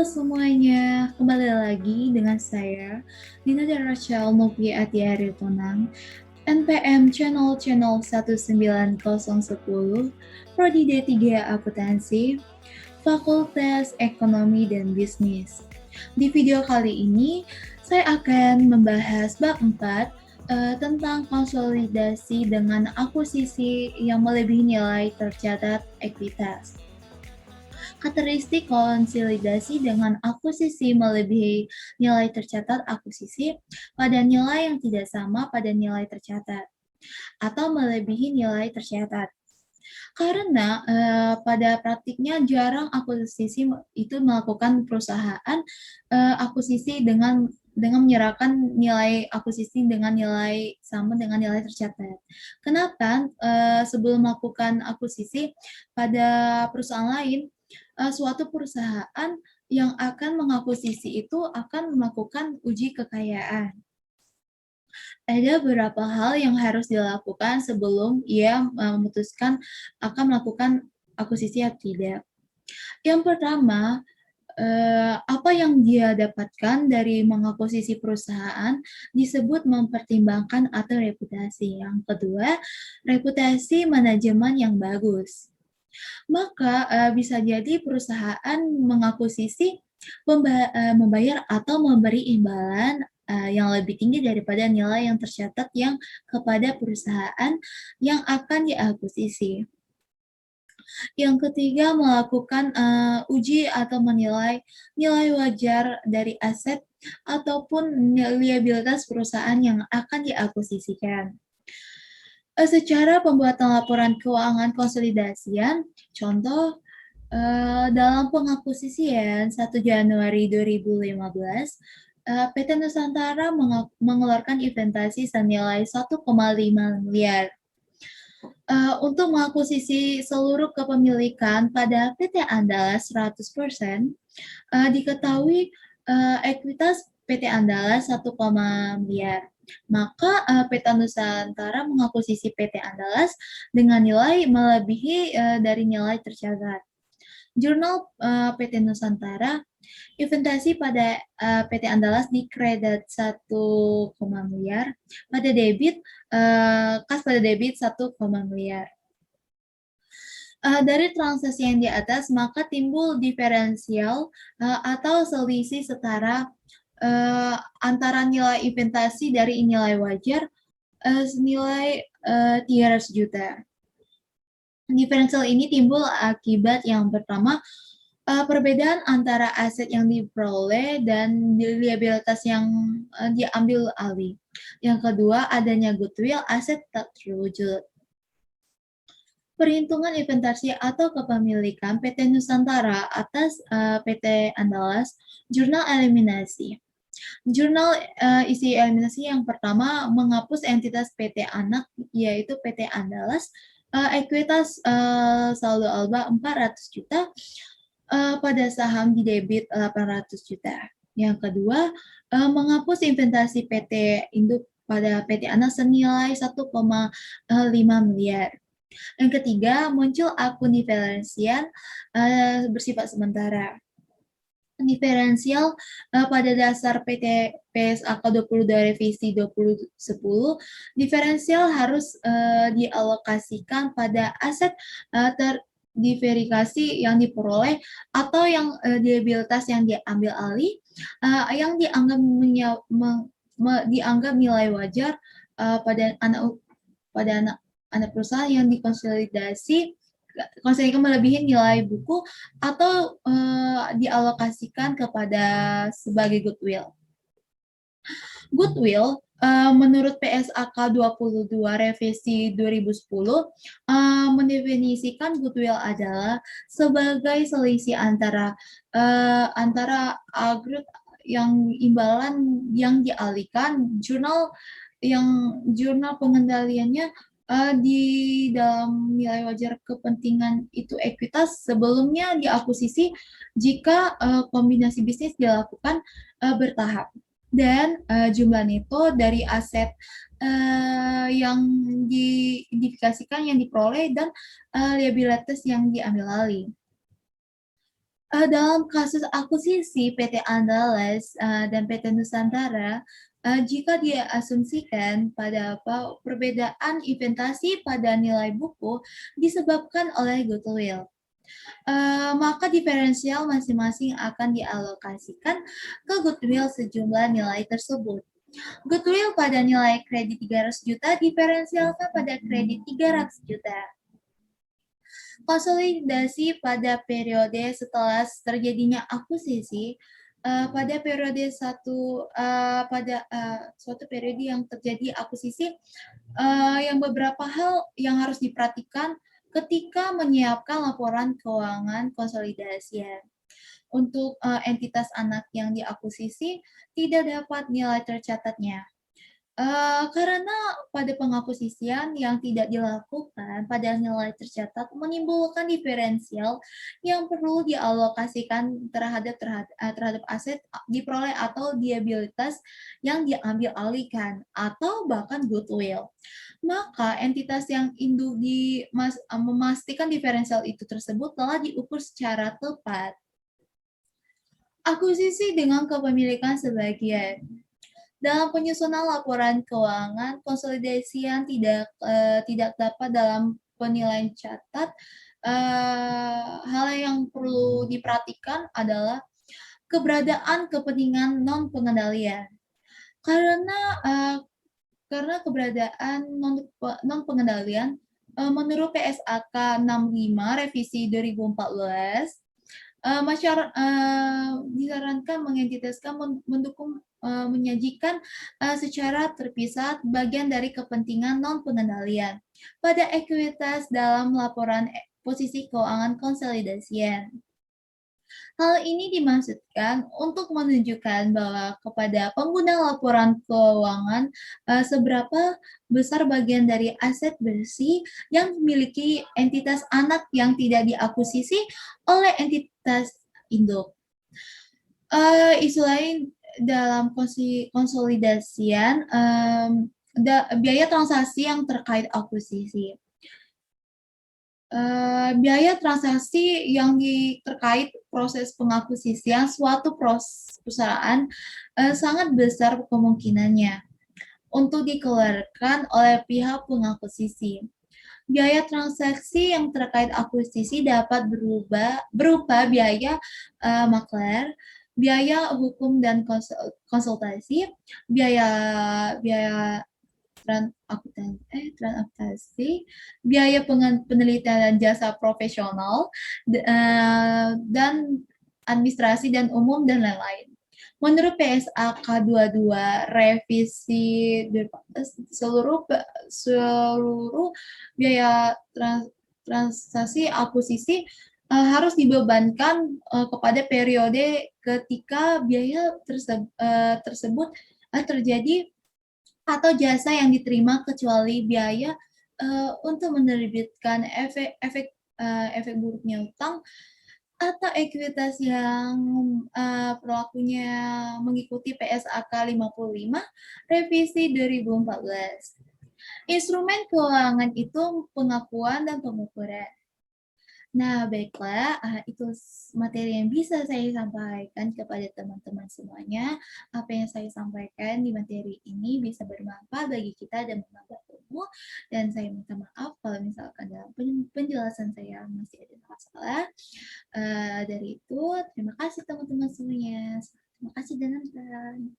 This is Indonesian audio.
Semuanya, kembali lagi dengan saya, Nina dan Rachel Novi Atiari Tonang, NPM Channel 19010, Prodi D3 Akuntansi, Fakultas Ekonomi dan Bisnis. Di video kali ini, saya akan membahas bab 4 tentang konsolidasi dengan akuisisi yang melebihi nilai tercatat ekuitas. Karakteristik konsolidasi dengan akuisisi melebihi nilai tercatat akuisisi pada nilai yang tidak sama pada nilai tercatat atau melebihi nilai tercatat. Karena pada praktiknya jarang akuisisi itu melakukan perusahaan akuisisi dengan menyerahkan nilai akuisisi dengan nilai sama dengan nilai tercatat. Kenapa sebelum melakukan akuisisi pada perusahaan lain, suatu perusahaan yang akan mengakuisisi itu akan melakukan uji kekayaan. Ada beberapa hal yang harus dilakukan sebelum ia memutuskan akan melakukan akuisisi atau tidak. Yang pertama, apa yang dia dapatkan dari mengakuisisi perusahaan disebut mempertimbangkan atau reputasi. Yang kedua, reputasi manajemen yang bagus. Maka bisa jadi perusahaan mengakuisisi membayar atau memberi imbalan yang lebih tinggi daripada nilai yang tercatat yang kepada perusahaan yang akan diakuisisi. Yang ketiga, melakukan uji atau menilai nilai wajar dari aset ataupun liabilitas perusahaan yang akan diakuisisikan. Secara pembuatan laporan keuangan konsolidasian, contoh dalam pengakuisisian 1 Januari 2015, PT Nusantara mengeluarkan investasi senilai 1,5 miliar untuk mengakuisisi seluruh kepemilikan pada PT Andalas 100%, diketahui ekuitas PT Andalas 1, miliar. Maka PT Nusantara mengakuisisi PT Andalas dengan nilai melebihi dari nilai tercatat. Jurnal PT Nusantara, investasi pada PT Andalas di kredit 1, miliar, pada debit kas pada debit 1, miliar. Dari transaksi yang di atas, maka timbul diferensial atau selisih setara antara nilai investasi dari nilai wajar senilai 300 juta. Diferensial ini timbul akibat yang pertama, perbedaan antara aset yang diperoleh dan liabilitas yang diambil alih. Yang kedua, adanya goodwill aset tak terwujud. Perhitungan inventasi atau kepemilikan PT Nusantara atas PT Andalas, jurnal eliminasi. Jurnal isi eliminasi yang pertama menghapus entitas PT anak yaitu PT Andalas, ekuitas saldo alba 400 juta, pada saham di debit 800 juta. Yang kedua, menghapus investasi PT induk pada PT anak senilai 1,5 miliar. Yang ketiga, muncul akun diferensial bersifat sementara. Diferensial pada dasar PT PSAK 22 revisi 2010, diferensial harus dialokasikan pada aset terdiverifikasi yang diperoleh atau yang liabilitas yang diambil alih yang dianggap nilai wajar pada anak perusahaan yang dikonsolidasi melebihi nilai buku atau dialokasikan kepada sebagai goodwill. Goodwill menurut PSAK 22 revisi 2010 mendefinisikan goodwill adalah sebagai selisih antara agregat yang imbalan yang dialihkan jurnal pengendaliannya di dalam nilai wajar kepentingan itu ekuitas sebelumnya diakuisisi jika kombinasi bisnis dilakukan bertahap dan jumlah neto dari aset yang diidentifikasikan yang diperoleh dan liabilitas yang diambil alih. Dalam kasus akuisisi PT Andalas, dan PT Nusantara, jika dia asumsikan pada perbedaan inventasi pada nilai buku disebabkan oleh goodwill, maka diferensial masing-masing akan dialokasikan ke goodwill sejumlah nilai tersebut. Goodwill pada nilai kredit 300 juta diferensialkan pada kredit 300 juta. Konsolidasi pada periode setelah terjadinya akuisisi, pada periode suatu periode yang terjadi akuisisi, yang beberapa hal yang harus diperhatikan ketika menyiapkan laporan keuangan konsolidasian. Untuk entitas anak yang diakuisisi tidak dapat nilai tercatatnya. Karena pada pengakuisisian yang tidak dilakukan pada nilai tercatat menimbulkan diferensial yang perlu dialokasikan terhadap aset diperoleh atau liabilitas yang diambil alihkan atau bahkan goodwill. Maka entitas yang induk memastikan diferensial itu tersebut telah diukur secara tepat. Akuisisi dengan kepemilikan sebagian. Dalam penyusunan laporan keuangan, konsolidasian tidak dapat dalam penilaian catat. Hal yang perlu diperhatikan adalah keberadaan kepentingan non pengendalian. Karena keberadaan non pengendalian, menurut PSAK 65 revisi 2014, disarankan mengentitaskan mendukung menyajikan secara terpisah bagian dari kepentingan non pengendalian pada ekuitas dalam laporan posisi keuangan konsolidasian. Hal ini dimaksudkan untuk menunjukkan bahwa kepada pengguna laporan keuangan seberapa besar bagian dari aset bersih yang dimiliki entitas anak yang tidak diakuisisi oleh entitas induk. Isu lain dalam konsolidasian, biaya transaksi yang terkait akuisisi. Biaya transaksi yang terkait proses pengakuisisian suatu perusahaan sangat besar kemungkinannya untuk dikeluarkan oleh pihak pengakuisisi. Biaya transaksi yang terkait akuisisi dapat berupa biaya makler, biaya hukum dan konsultasi, biaya transaktasi, biaya penelitian dan jasa profesional, dan administrasi dan umum, dan lain-lain. Menurut PSAK 22 revisi seluruh biaya transaksi akuisisi harus dibebankan kepada periode ketika biaya tersebut terjadi atau jasa yang diterima kecuali biaya untuk menerbitkan efek buruknya utang atau ekuitas yang perilakunya mengikuti PSAK 55 revisi 2014. Instrumen keuangan itu pengakuan dan pengukuran. Nah, baiklah, itu materi yang bisa saya sampaikan kepada teman-teman semuanya. Apa yang saya sampaikan di materi ini bisa bermanfaat bagi kita dan menambah ilmu. Dan saya minta maaf kalau misalkan dalam penjelasan saya masih ada masalah. Dari itu, terima kasih teman-teman semuanya. Terima kasih dan nonton.